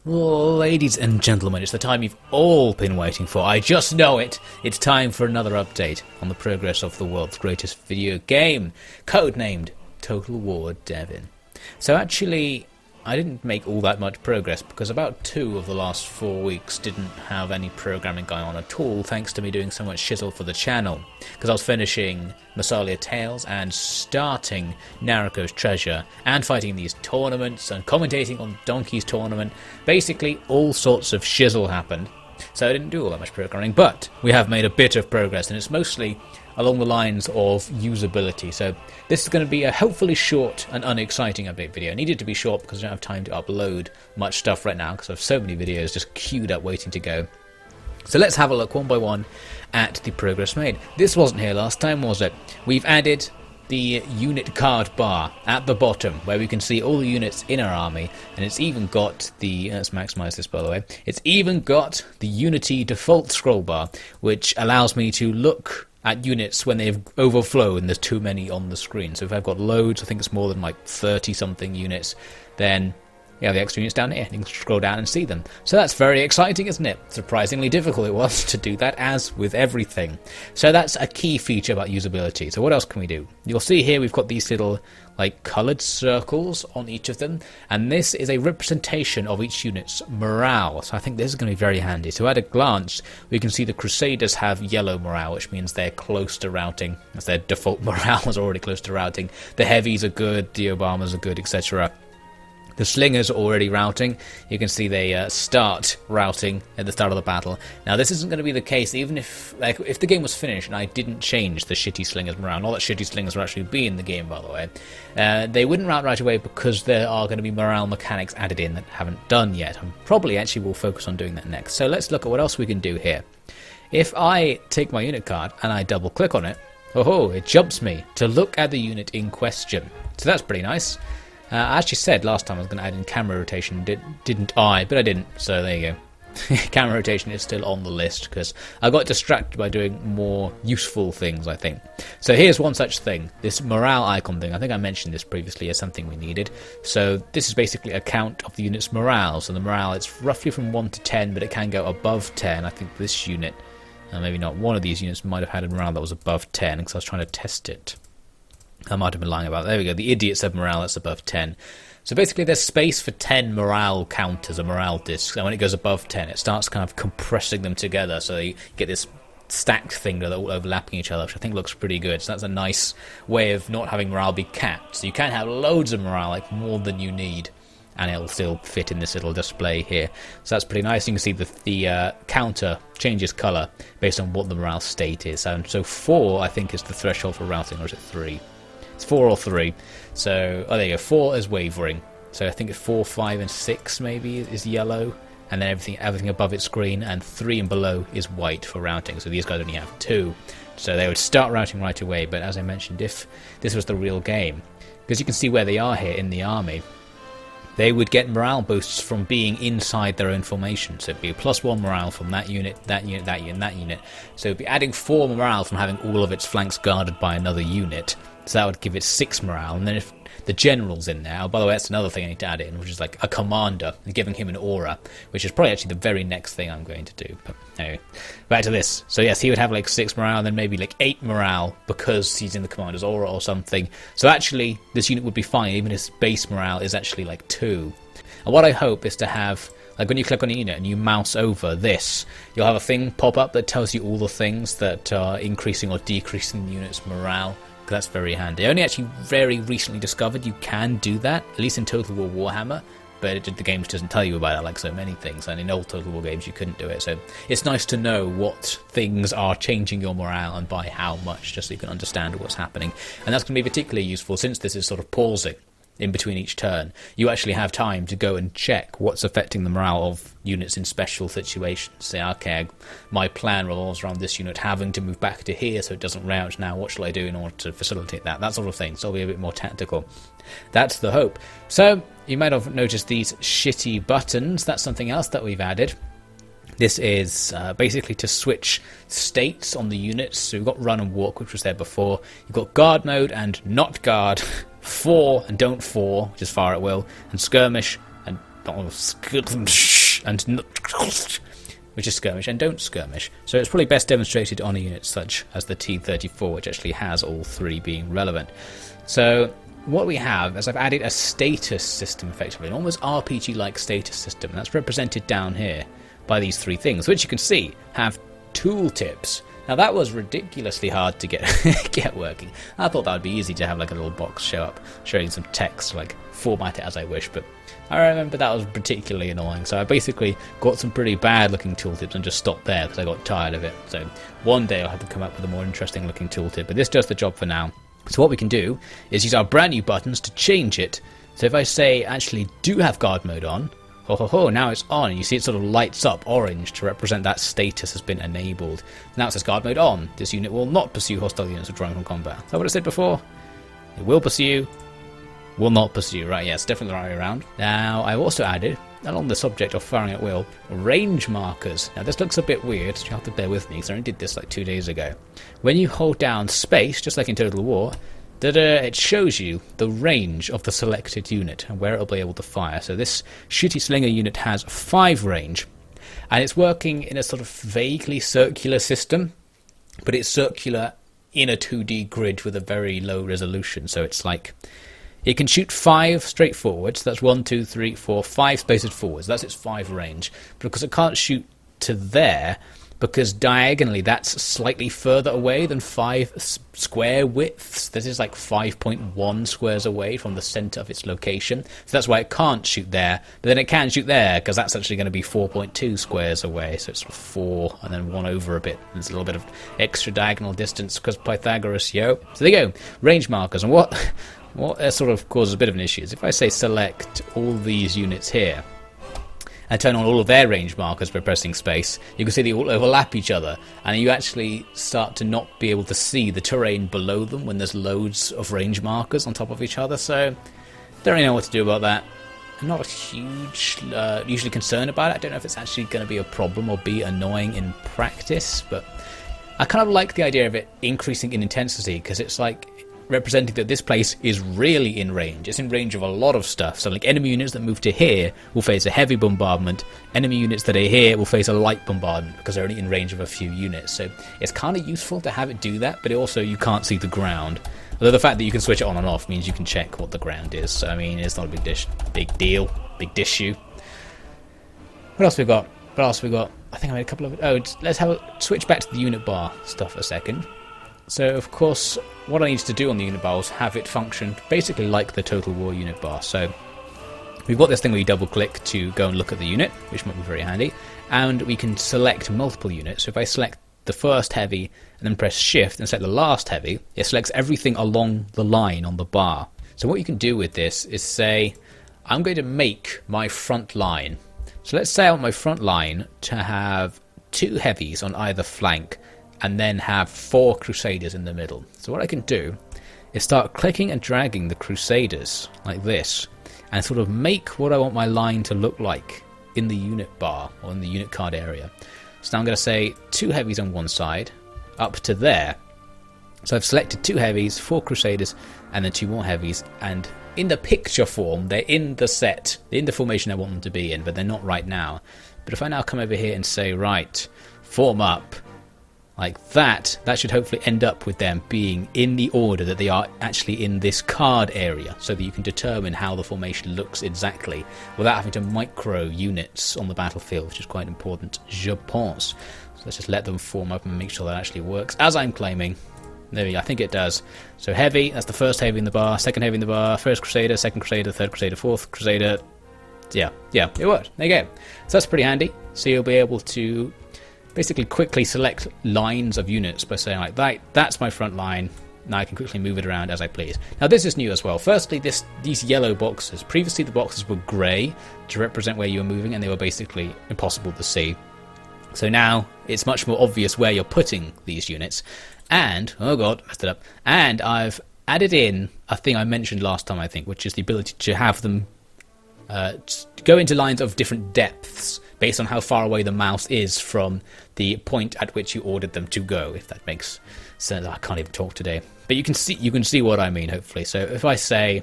Ladies and gentlemen, it's the time you've all been waiting for. I just know it. It's time for another update on the progress of the world's greatest video game, codenamed Total War Devin. So actually, I didn't make all that much progress because about 2 of the last 4 weeks didn't have any programming going on at all, thanks to me doing so much shizzle for the channel. Because I was finishing Massalia Tales and starting Nariko's Treasure and fighting these tournaments and commentating on Donkey's tournament. Basically, all sorts of shizzle happened. So I didn't do all that much programming, but we have made a bit of progress, and it's mostly along the lines of usability. So this is going to be a hopefully short and unexciting update video. It needed to be short because I don't have time to upload much stuff right now because I have so many videos just queued up waiting to go. So let's have a look one by one at the progress made. This wasn't here last time, was it? We've added the unit card bar at the bottom where we can see all the units in our army, and it's even got the, let's maximize this by the way, it's even got the Unity default scroll bar, which allows me to look at units when they've overflowed and there's too many on the screen. So if I've got loads, I think it's more than like 30 something units, then yeah, the extra units down here, you can scroll down and see them. So that's very exciting, isn't it? Surprisingly difficult it was to do that, as with everything. So that's a key feature about usability. So what else can we do? You'll see here we've got these little like coloured circles on each of them, and this is a representation of each unit's morale. So I think this is going to be very handy. So at a glance, we can see the Crusaders have yellow morale, which means they're close to routing, as their default morale is already close to routing. The heavies are good, the Obamas are good, etc. The Slingers are already routing. You can see they start routing at the start of the battle. Now this isn't going to be the case even if the game was finished and I didn't change the shitty Slingers morale. Not that shitty Slingers will actually be in the game, by the way. They wouldn't route right away because there are going to be morale mechanics added in that haven't done yet. I probably actually will focus on doing that next. So let's look at what else we can do here. If I take my unit card and I double click on it, oh, it jumps me to look at the unit in question. So that's pretty nice. I actually said last time I was going to add in camera rotation, didn't I? But I didn't, so there you go. Camera rotation is still on the list because I got distracted by doing more useful things, I think. So here's one such thing, this morale icon thing. I think I mentioned this previously as something we needed. So this is basically a count of the unit's morale. So the morale, it's roughly from 1 to 10, but it can go above 10. I think this unit, maybe not, one of these units might have had a morale that was above 10 because I was trying to test it. I might have been lying about it. There we go. The Idiots have morale that's above 10. So basically there's space for 10 morale counters, or morale discs, and when it goes above 10 it starts kind of compressing them together so you get this stacked thing that are all overlapping each other, which I think looks pretty good. So that's a nice way of not having morale be capped. So you can have loads of morale, like more than you need, and it'll still fit in this little display here. So that's pretty nice. You can see the counter changes colour based on what the morale state is. So 4 I think is the threshold for routing, or is it 3? It's 4 or 3. So, oh, there you go. 4 is wavering. So I think it's 4, 5, and 6 maybe is yellow, and then everything above it's green, and 3 and below is white for routing. So these guys only have 2. So they would start routing right away. But as I mentioned, if this was the real game, because you can see where they are here in the army, they would get morale boosts from being inside their own formation. So it'd be a +1 morale from that unit, that unit, that unit, that unit. So it'd be adding 4 morale from having all of its flanks guarded by another unit. So that would give it 6 morale. And then if the general's in there, oh, by the way, that's another thing I need to add in, which is like a commander, and giving him an aura, which is probably actually the very next thing I'm going to do. But anyway, back to this. So yes, he would have like 6 morale, and then maybe like 8 morale because he's in the commander's aura or something. So actually, this unit would be fine, even if his base morale is actually like 2. And what I hope is to have, like when you click on a unit and you mouse over this, you'll have a thing pop up that tells you all the things that are increasing or decreasing the unit's morale. That's very handy. I only actually very recently discovered you can do that, at least in Total War Warhammer, but the game doesn't tell you about it like so many things, and in old Total War games you couldn't do it. So it's nice to know what things are changing your morale and by how much, just so you can understand what's happening. And that's going to be particularly useful since this is sort of pausing in between each turn. You actually have time to go and check what's affecting the morale of units in special situations. Say, okay, my plan revolves around this unit having to move back to here so it doesn't rout now. What shall I do in order to facilitate that? That sort of thing. So it'll be a bit more tactical. That's the hope. So you might have noticed these shitty buttons. That's something else that we've added. This is basically to switch states on the units. So we've got run and walk, which was there before. You've got guard mode and not guard, for and don't for, which is fire at will, and skirmish and and which is skirmish and don't skirmish. So it's probably best demonstrated on a unit such as the T-34, which actually has all three being relevant. So what we have is I've added a status system, effectively, an almost RPG-like status system, and that's represented down here by these three things, which you can see have tooltips. Now that was ridiculously hard to get working. I thought that would be easy to have like a little box show up showing some text, like format it as I wish, but I remember that was particularly annoying. So I basically got some pretty bad looking tooltips and just stopped there because I got tired of it. So one day I'll have to come up with a more interesting looking tooltip, but this does the job for now. So what we can do is use our brand new buttons to change it. So if I say actually do have guard mode on, now it's on, and you see it sort of lights up orange to represent that status has been enabled. Now it says guard mode on. This unit will not pursue hostile units withdrawn from combat. Is that what I said before? It will pursue, will not pursue. Right, yeah, it's definitely the right way around. Now I've also added, along the subject of firing at will, range markers. Now this looks a bit weird, so you have to bear with me because I only did this like 2 days ago. When you hold down space, just like in Total War, it shows you the range of the selected unit and where it'll be able to fire. So this shitty slinger unit has 5 range, and it's working in a sort of vaguely circular system, but it's circular in a 2D grid with a very low resolution. So it's like it can shoot 5 straight forwards. That's 1, 2, 3, 4, 5 spaced forwards. That's its 5 range. But because it can't shoot to there, because diagonally that's slightly further away than 5 square widths. This is like 5.1 squares away from the center of its location. So that's why it can't shoot there. But then it can shoot there because that's actually going to be 4.2 squares away. So it's 4 and then 1 over a bit. There's a little bit of extra diagonal distance because Pythagoras, yo. So there you go. Range markers. And what sort of causes a bit of an issue is if I say select all these units here, and turn on all of their range markers by pressing space, you can see they all overlap each other, and you actually start to not be able to see the terrain below them when there's loads of range markers on top of each other. So don't really know what to do about that. I'm not usually concerned about it. I don't know if it's actually going to be a problem or be annoying in practice, but I kind of like the idea of it increasing in intensity, because it's like representing that this place is really in range. It's in range of a lot of stuff. So like enemy units that move to here will face a heavy bombardment. Enemy units that are here will face a light bombardment because they're only in range of a few units. So it's kind of useful to have it do that, but also you can't see the ground. Although the fact that you can switch it on and off means you can check what the ground is. So I mean, it's not a big deal, big issue. What else we got? I think I made a couple of... let's switch back to the unit bar stuff a second. So, of course, what I need to do on the unit bar is have it function basically like the Total War unit bar. So, we've got this thing where you double-click to go and look at the unit, which might be very handy, and we can select multiple units. So if I select the first heavy and then press Shift and select the last heavy, it selects everything along the line on the bar. So what you can do with this is say, I'm going to make my front line. So let's say I want my front line to have 2 heavies on either flank, and then have 4 Crusaders in the middle. So what I can do is start clicking and dragging the Crusaders like this, and sort of make what I want my line to look like in the unit bar, or in the unit card area. So now I'm going to say 2 heavies on one side, up to there. So I've selected 2 heavies, 4 Crusaders, and then 2 more heavies, and in the picture form, they're in the set, they're in the formation I want them to be in, but they're not right now. But if I now come over here and say, right, form up, like that should hopefully end up with them being in the order that they are actually in this card area, so that you can determine how the formation looks exactly without having to micro units on the battlefield, which is quite important, je pense. So let's just let them form up and make sure that actually works, as I'm claiming. There we go, I think it does. So heavy, that's the first heavy in the bar, second heavy in the bar, first Crusader, second Crusader, third Crusader, fourth Crusader. Yeah, it worked. There you go. So that's pretty handy. So you'll be able to basically quickly select lines of units by saying like that's my front line. Now I can quickly move it around as I please. Now this is new as well. Firstly, these yellow boxes. Previously the boxes were grey to represent where you were moving, and they were basically impossible to see. So now it's much more obvious where you're putting these units. And, oh god, messed it up. And I've added in a thing I mentioned last time, I think, which is the ability to have them go into lines of different depths based on how far away the mouse is from the point at which you ordered them to go, if that makes sense. I can't even talk today. But you can see what I mean, hopefully. So if I say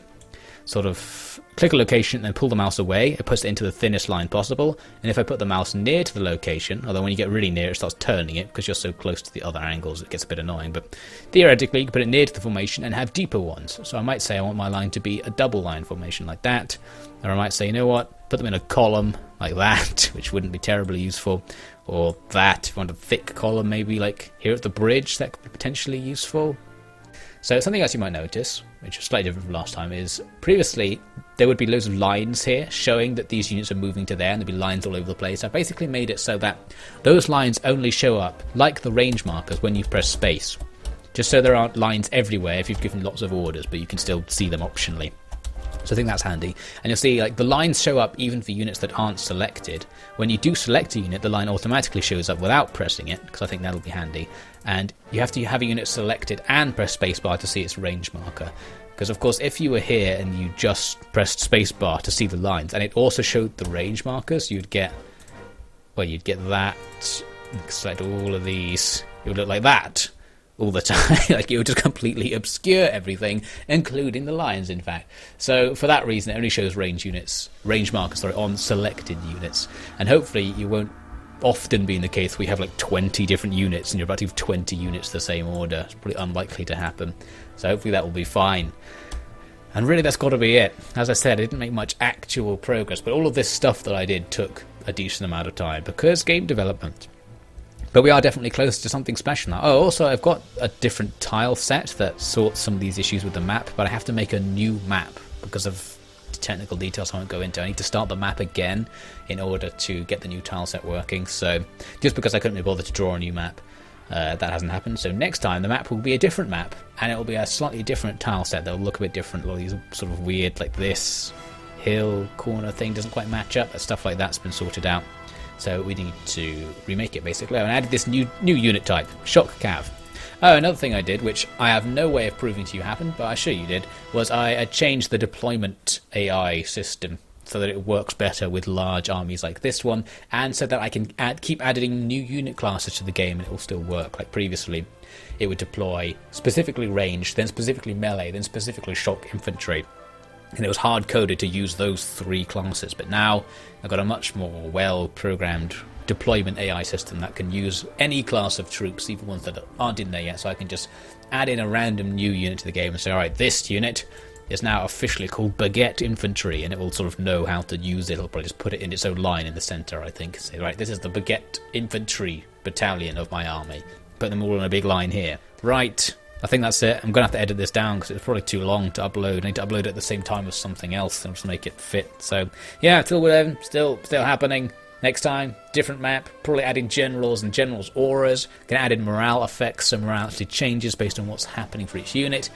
sort of click a location and then pull the mouse away, it puts it into the thinnest line possible. And if I put the mouse near to the location, although when you get really near it starts turning it because you're so close to the other angles it gets a bit annoying, but theoretically you can put it near to the formation and have deeper ones. So I might say I want my line to be a double line formation like that, or I might say, you know what, put them in a column like that, which wouldn't be terribly useful, or that, if you want a thick column maybe like here at the bridge, that could be potentially useful. So something else you might notice, which is slightly different from last time, is previously there would be loads of lines here showing that these units are moving to there, and there'd be lines all over the place. I basically made it so that those lines only show up, like the range markers, when you press space. Just so there aren't lines everywhere if you've given lots of orders, but you can still see them optionally. So I think that's handy. And you'll see like the lines show up even for units that aren't selected. When you do select a unit, the line automatically shows up without pressing it, because I think that'll be handy. And you have to have a unit selected and press spacebar to see its range marker. Because of course if you were here and you just pressed spacebar to see the lines and it also showed the range markers, you'd get that, select all of these, it would look like that all the time. Like it would just completely obscure everything, including the lines in fact. So for that reason it only shows range markers on selected units. And hopefully you won't often be in the case where you have like 20 different units and you're about to give 20 units the same order. It's probably unlikely to happen. So hopefully that will be fine. And really that's got to be it. As I said, I didn't make much actual progress, but all of this stuff that I did took a decent amount of time because game development. But we are definitely close to something special now. Oh, also I've got a different tile set that sorts some of these issues with the map, but I have to make a new map because of technical details I won't go into. I need to start the map again in order to get the new tile set working. So just because I couldn't be bothered to draw a new map, that hasn't happened. So next time the map will be a different map and it will be a slightly different tile set that will look a bit different. All these sort of weird, like this hill corner thing doesn't quite match up. Stuff like that's been sorted out. So we need to remake it basically. And I added this new unit type, Shock Cav. Oh, another thing I did, which I have no way of proving to you happened, but I assure you did, was I changed the deployment AI system so that it works better with large armies like this one, and so that I can keep adding new unit classes to the game and it will still work. Like previously, it would deploy specifically ranged, then specifically melee, then specifically shock infantry. And it was hard-coded to use those three classes, but now I've got a much more well-programmed deployment AI system that can use any class of troops, even ones that aren't in there yet, so I can just add in a random new unit to the game and say, alright, this unit is now officially called Baguette Infantry, and it will sort of know how to use it. It'll probably just put it in its own line in the centre, I think. Say, right, this is the Baguette Infantry battalion of my army. Put them all in a big line here. Right, I think that's it. I'm going to have to edit this down because it's probably too long to upload. I need to upload it at the same time as something else and just make it fit. So, yeah, still happening. Next time, different map, probably adding generals and generals' auras. Going to add in morale effects, so morale actually changes based on what's happening for each unit.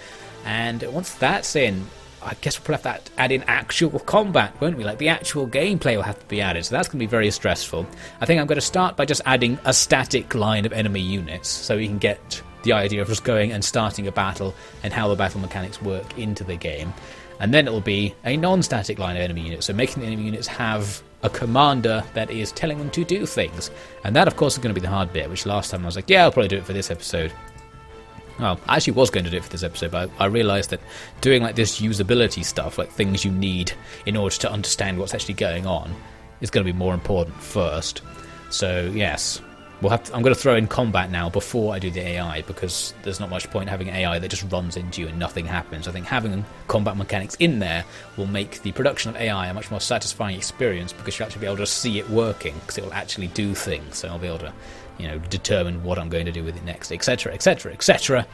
And once that's in, I guess we'll probably have to add in actual combat, won't we? Like the actual gameplay will have to be added, so that's going to be very stressful. I think I'm going to start by just adding a static line of enemy units, so we can get the idea of just going and starting a battle and how the battle mechanics work into the game. And then it will be a non-static line of enemy units, so making the enemy units have a commander that is telling them to do things. And that, of course, is going to be the hard bit, which last time I was like, yeah, I'll probably do it for this episode. Well, I actually was going to do it for this episode, but I realised that doing like this usability stuff, like things you need in order to understand what's actually going on, is going to be more important first. So, yes. I'm going to throw in combat now before I do the AI, because there's not much point having an AI that just runs into you and nothing happens. I think having combat mechanics in there will make the production of AI a much more satisfying experience, because you'll actually be able to see it working, because it will actually do things. So I'll be able to, determine what I'm going to do with it next, etc., etc., etc.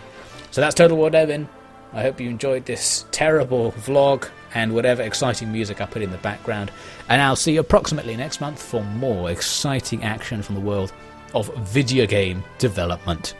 So that's Total War Devin. I hope you enjoyed this terrible vlog and whatever exciting music I put in the background. And I'll see you approximately next month for more exciting action from the world of video game development.